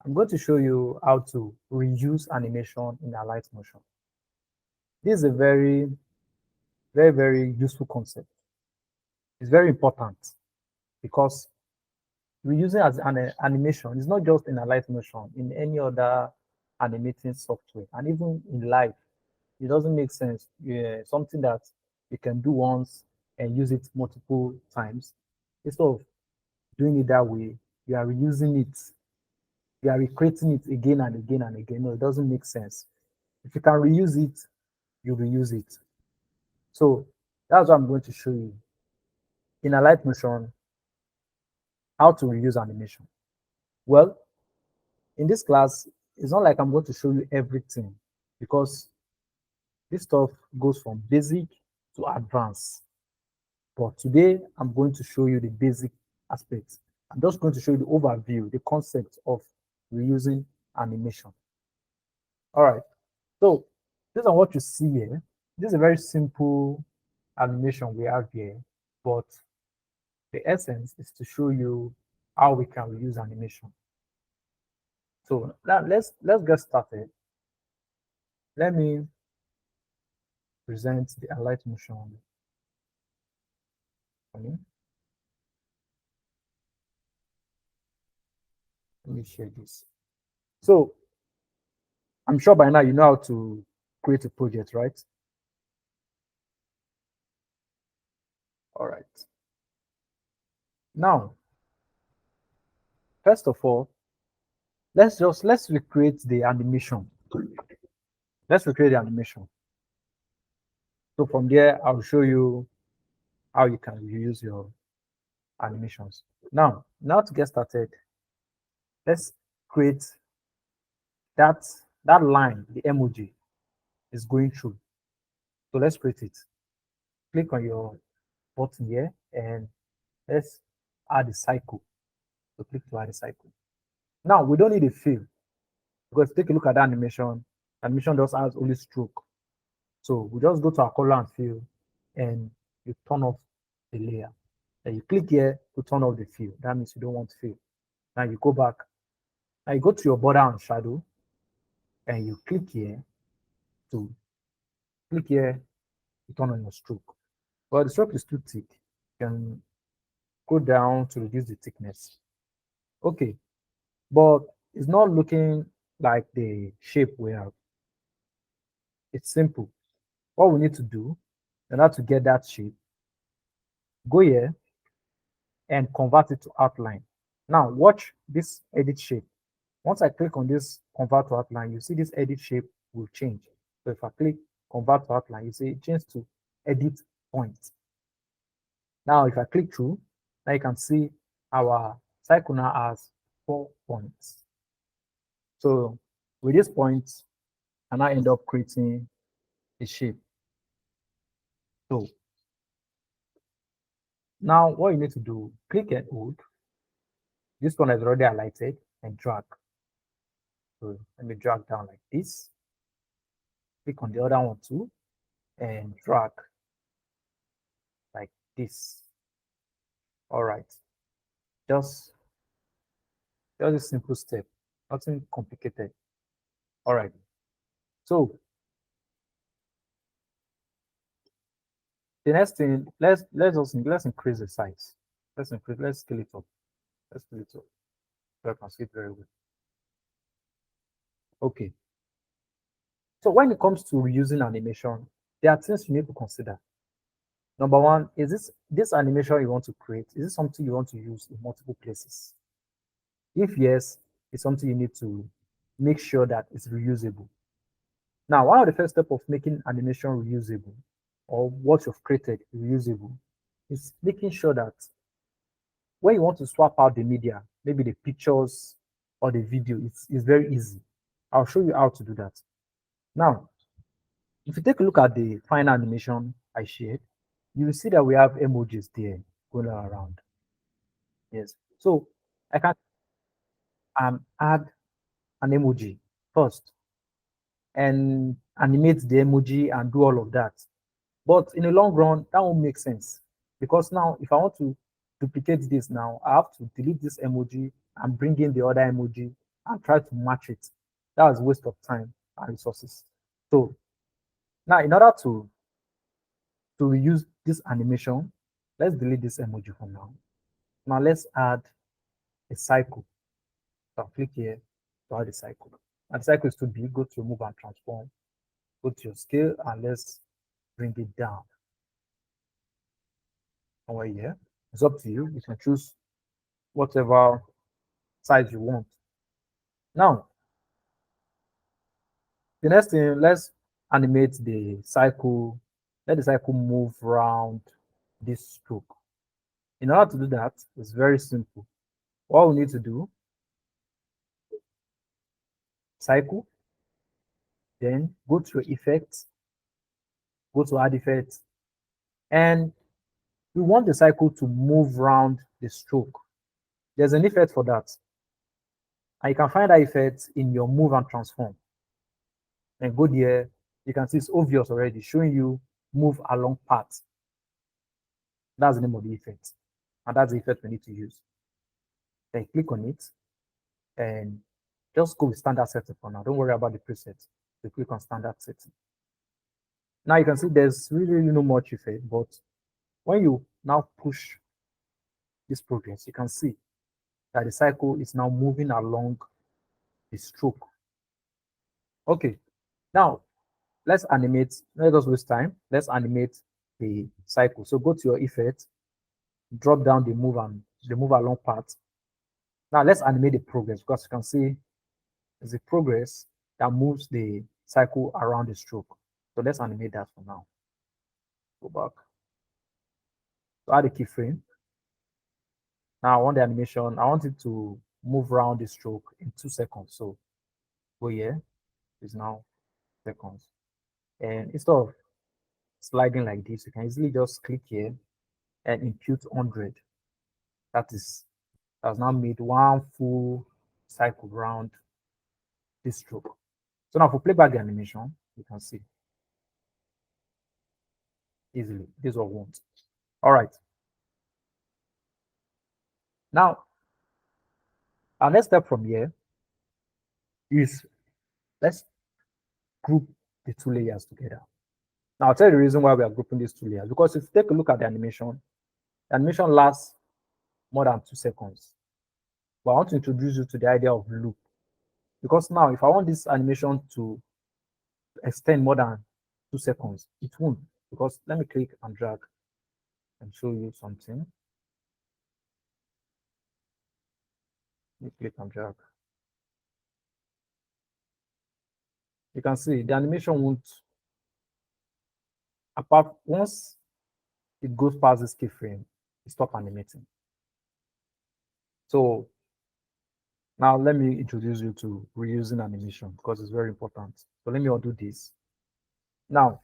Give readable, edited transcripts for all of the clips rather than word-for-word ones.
I'm going to show you how to reuse animation in Alight Motion. This is a very, very, very useful concept. It's very important because reusing as an animation is not just in Alight Motion, in any other animating software, and even in life, it doesn't make sense. Yeah, something that you can do once and use it multiple times. Instead of doing it that way, you are reusing it, you are recreating it again and again and again. No, it doesn't make sense. If you can reuse it, you reuse it. So that's what I'm going to show you in Alight Motion, how to reuse animation. Well, in this class, it's not like I'm going to show you everything because this stuff goes from basic to advanced. But today, I'm going to show you the basic aspects. I'm just going to show you the overview, the concept of reusing animation. All right. So this is what you see here. This is a very simple animation we have here, but the essence is to show you how we can reuse animation. So now let's get started. Let me present the Alight Motion. Let me share this. So I'm sure by now you know how to create a project, right? All right. Now, first of all, let's recreate the animation. Let's recreate the animation. So from there, I'll show you how you can reuse your animations. Now to get started, let's create that line, the emoji is going through. So let's create it. Click on your button here and let's add a cycle. So click to add a cycle. Now we don't need a fill because take a look at the animation. Animation just has only stroke. So we just go to our color and fill and you turn off the layer. Then you click here to turn off the fill. That means you don't want fill. Now you go back. Now you go to your border and shadow and you click here to turn on your stroke. Well, the stroke is too thick. You can go down to reduce the thickness. Okay, but it's not looking like the shape we have. It's simple. What we need to do in order to get that shape, go here and convert it to outline. Now watch this edit shape. Once I click on this convert to outline, you see this edit shape will change. So if I click convert to outline, you see it changed to edit point. Now if I click through, now you can see our cycle now has 4 points. So with this point, and I end up creating a shape. So now what you need to do, click and hold. This one is already highlighted and drag. So let me drag down like this. Click on the other one too and drag like this. All right. Just a simple step, nothing complicated. All right. So the next thing, let's increase the size. Let's scale it up. Let's scale it up. So I can see it very well. Okay. So when it comes to reusing animation, there are things you need to consider. Number one, is this animation you want to create, is it something you want to use in multiple places? If yes, it's something you need to make sure that it's reusable. Now, one of the first steps of making animation reusable, or what you've created reusable, is making sure that when you want to swap out the media, maybe the pictures or the video, it's very easy. I'll show you how to do that. Now, if you take a look at the final animation I shared, you will see that we have emojis there going around. Yes. So I can add an emoji first and animate the emoji and do all of that. But in the long run, that won't make sense because now if I want to duplicate this now, I have to delete this emoji and bring in the other emoji and try to match it. That's waste of time and resources. So now in order to reuse this animation, let's delete this emoji for now. Now let's add a cycle. So I'll click here to add a cycle. And the cycle is too big. Go to move and transform. Go to your scale and let's bring it down. Over here. It's up to you. You can choose whatever size you want. Now, the next thing, let's animate the cycle. Let the cycle move around this stroke. In order to do that, it's very simple. All we need to do, cycle, then go to effects, go to add effects, and we want the cycle to move around the stroke. There's an effect for that. And you can find that effect in your move and transform. And go there, you can see it's obvious already, showing you move along path. That's the name of the effect. And that's the effect we need to use. Then click on it and just go with standard setting for now. Don't worry about the presets. So click on standard setting. Now you can see there's really no much effect, but when you now push this progress, you can see that the cycle is now moving along the stroke. Okay, now let's animate. Let us waste time. Let's animate the cycle. So go to your effect, drop down the move and the move along part. Now let's animate the progress because you can see there's a progress that moves the cycle around the stroke. So let's animate that for now. Go back. So add a keyframe. Now I want the animation. I want it to move around the stroke in 2 seconds. So go here. It's now seconds. And instead of sliding like this, you can easily just click here and impute 100. That's now made one full cycle around this stroke. So now if we play back the animation, you can see easily. This is what we want. All right. Now, our next step from here is let's group the 2 layers together. Now, I'll tell you the reason why we are grouping these 2 layers. Because if you take a look at the animation lasts more than 2 seconds. But I want to introduce you to the idea of loop. Because now, if I want this animation to extend more than 2 seconds, it won't. Because let me click and drag and show you something. Let me click and drag. You can see the animation won't, apart once it goes past this keyframe, it stops animating. So now let me introduce you to reusing animation because it's very important. So let me undo this. Now,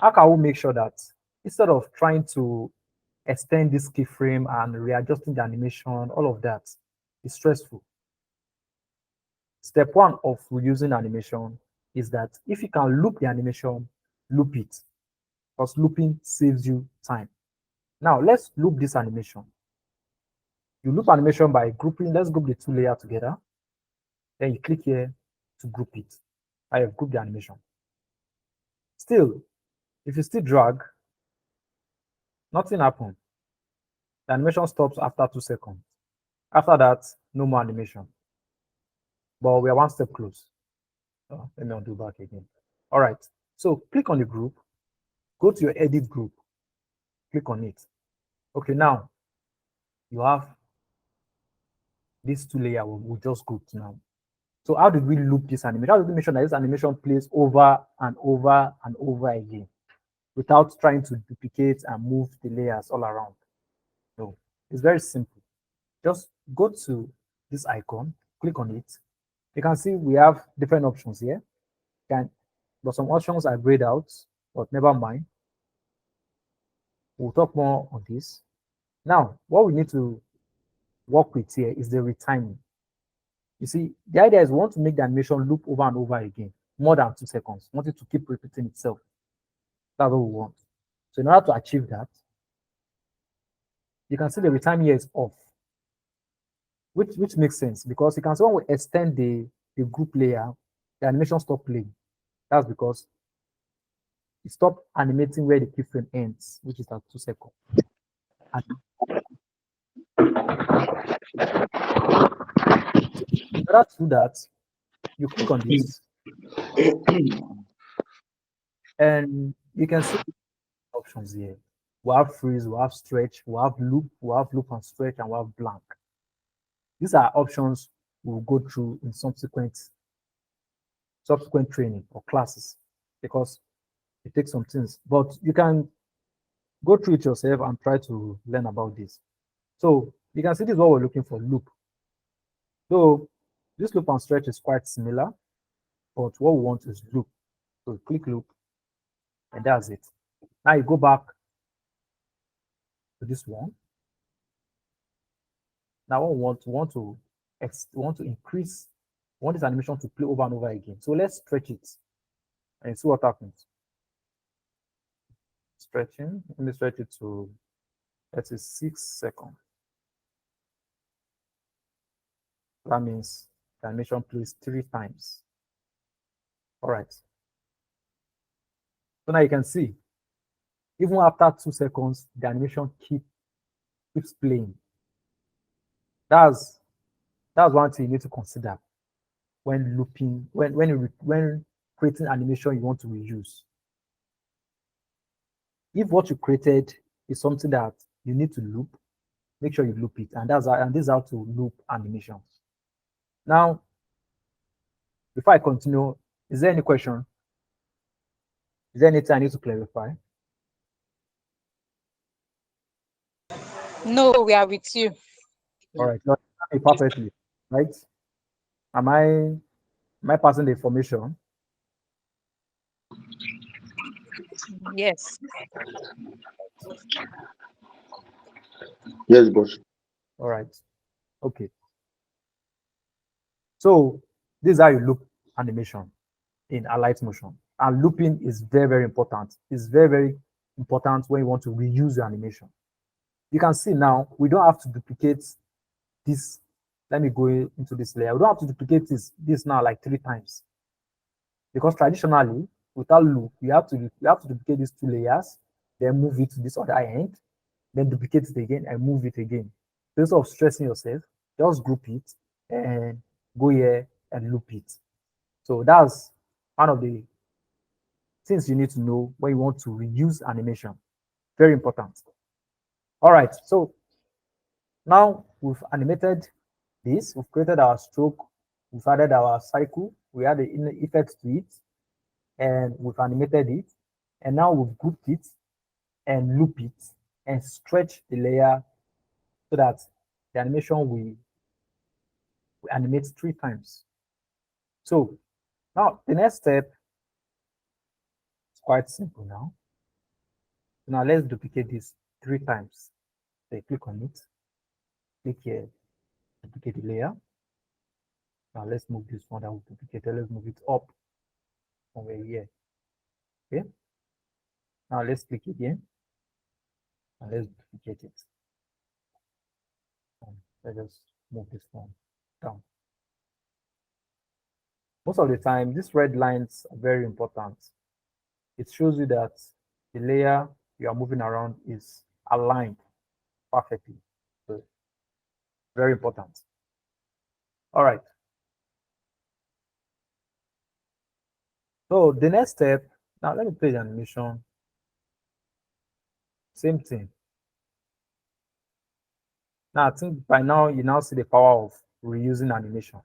how can we make sure that instead of trying to extend this keyframe and readjusting the animation, all of that is stressful? Step 1 of reusing animation is that if you can loop the animation, loop it, because looping saves you time. Now, let's loop this animation. You loop animation by grouping. Let's group the 2 layers together. Then you click here to group it. I have grouped the animation. Still, if you still drag, nothing happens. The animation stops after 2 seconds. After that, no more animation. But we are one step close. Oh, let me undo back again. All right. So click on the group. Go to your edit group. Click on it. Okay, now you have these 2 layers we just grouped now. So how did we loop this animation? How did we make sure that this animation plays over and over and over again without trying to duplicate and move the layers all around? No, it's very simple. Just go to this icon, click on it. You can see we have different options here. But some options are grayed out, but never mind. We'll talk more on this. Now, what we need to work with here is the retiming. You see, the idea is we want to make the animation loop over and over again, more than 2 seconds. We want it to keep repeating itself. That's what we want. So in order to achieve that, you can see the retiming here is off. which makes sense because you can say when we extend the group layer, the animation stop playing. That's because it stop animating where the keyframe ends, which is at 2 seconds. And in order to do that, you click on this, and you can see options here. We have freeze, we have stretch, we have loop and stretch, and we have blank. These are options we'll go through in subsequent training or classes because it takes some things. But you can go through it yourself and try to learn about this. So you can see this is what we're looking for, loop. So this loop and stretch is quite similar, but what we want is loop. So click loop, and that's it. Now you go back to this one. Now we want to increase, we want this animation to play over and over again. So let's stretch it and see what happens. Stretching, let me stretch it to, let's say 6 seconds. That means the animation plays 3 times. All right. So now you can see, even after 2 seconds, the animation keeps playing. That's one thing you need to consider when looping, when creating animation you want to reuse. If what you created is something that you need to loop, make sure you loop it, and this is how to loop animations. Now, before I continue, is there any question? Is there anything I need to clarify? No, we are with you. All right, no, perfectly, right? Am I passing the information? Yes. Yes, boss. All right, okay. So this is how you loop animation in Alight motion. And looping is very, very important. It's very, very important when you want to reuse your animation. You can see now, we don't have to duplicate this. Let me go into this layer. We don't have to duplicate this now like 3 times. Because traditionally, without loop, you have to duplicate these 2 layers, then move it to this other end, then duplicate it again and move it again. So instead of stressing yourself, just group it and go here and loop it. So that's one of the things you need to know when you want to reuse animation. Very important. All right, so now we've animated this, we've created our stroke, we've added our cycle, we add the effect to it, and we've animated it, and now we've grouped it and loop it and stretch the layer so that the animation we animate 3 times. So now the next step is quite simple now. Now let's duplicate this 3 times. So click on it, click here, duplicate the layer. Now let's move this one that we duplicated, let's move it up over here. Okay. Now let's click again. And let's duplicate it. Let's just move this one down. Most of the time, these red lines are very important. It shows you that the layer you are moving around is aligned perfectly. So very important. All right. So the next step, now let me play the animation. Same thing. Now I think by now you now see the power of reusing animation,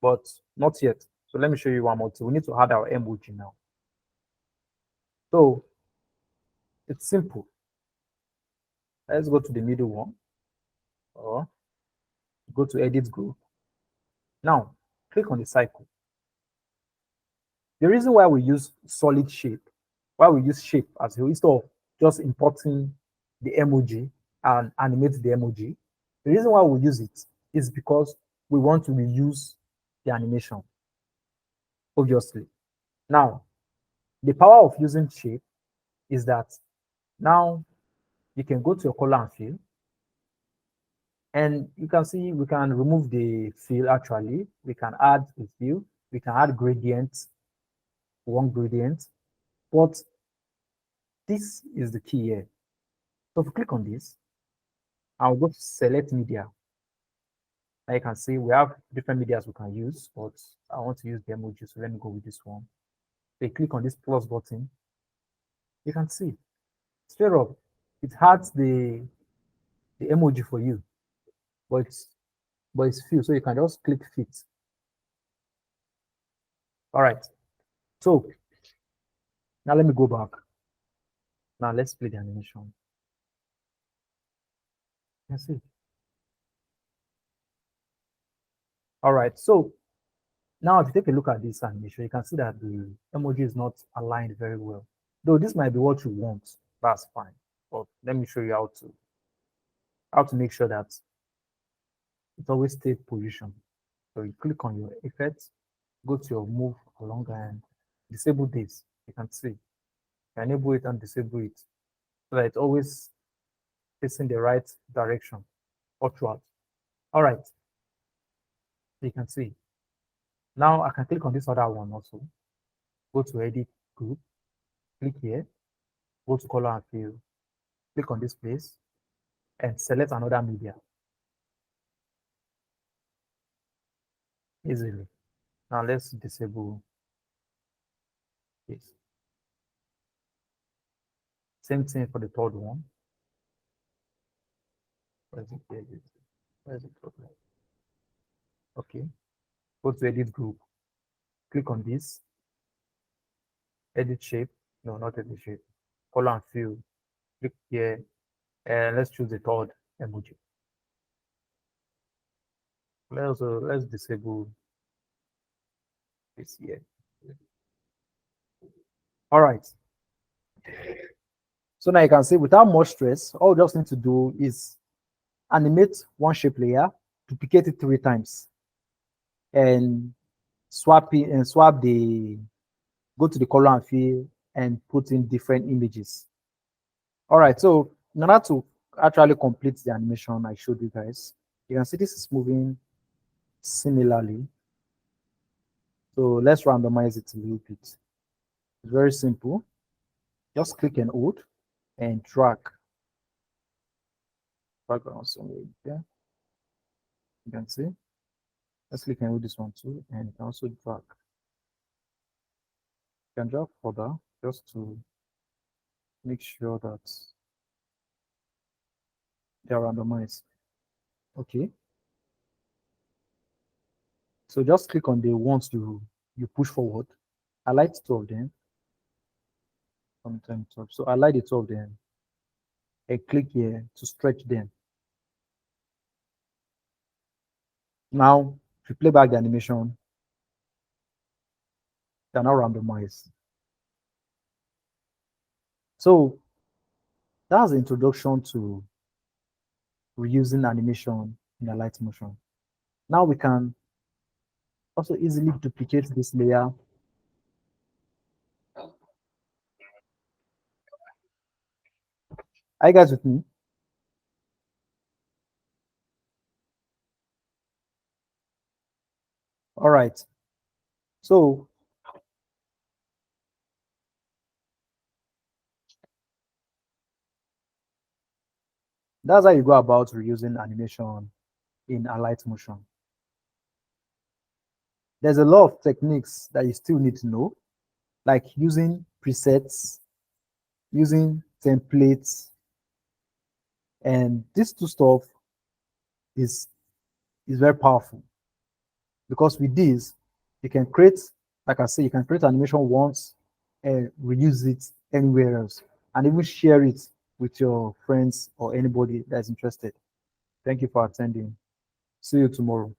but not yet. So let me show you one more thing. We need to add our emoji now. So it's simple. Let's go to the middle one, or go to edit group. Now click on the cycle. The reason why we use solid shape, why we use shape as instead of just importing the emoji and animate the emoji, the reason why we use it is because we want to reuse the animation, obviously. Now, the power of using shape is that now you can go to your color and fill, And you can see we can remove the fill actually. We can add a fill. We can add gradients, one gradient. But this is the key here. So if we click on this, I'll go to select media. Now you can see we have different medias we can use, but I want to use the emoji, so let me go with this one. So you click on this plus button, you can see straight up, it has the emoji for you, but it's few, so you can just click fit. All right, so now let me go back. Now let's play the animation. You can see. All right, so now if you take a look at this animation, you can see that the emoji is not aligned very well. Though this might be what you want, that's fine. But let me show you how to make sure that it always stays position. So you click on your effects, go to your move along and disable this. You can see, you can enable it and disable it so that it's always facing the right direction or throughout. All right, you can see. Now I can click on this other one also. Go to edit group, click here, go to color and fill, click on this place and select another media easily. Now let's disable this. Same thing for the third one. Where's it here? Where's it? Okay. Go to edit group. Click on this. Edit shape. No, not edit shape. Color and fill. Click here. And let's choose the third emoji. Let's disable this here. All right. So now you can see without much stress, all you just need to do is animate one shape layer, duplicate it 3 times, and swap it and swap the go to the color and fill and put in different images. All right, so in order to actually complete the animation I showed you guys, you can see this is moving similarly. So let's randomize it a little bit. It's very simple. Just click and hold and drag around somewhere there. You can see. Let's click and hold this one too, and you can also drag. You can drag further just to make sure that they are randomized. Okay. So just click on the ones you push forward. I like 2 of them. Sometimes top. So I like the 2 of them. And click here to stretch them. Now, if you play back the animation, they're now randomized. So that's the introduction to reusing animation in Alight Motion. Now we can also easily duplicate this layer. Are you guys with me? All right. So that's how you go about reusing animation in Alight Motion. There's a lot of techniques that you still need to know, like using presets, using templates, and this two stuff is very powerful because with this you can create, like I say, you can create animation once and reuse it anywhere else and even share it with your friends or anybody that's interested. Thank you for attending. See you tomorrow.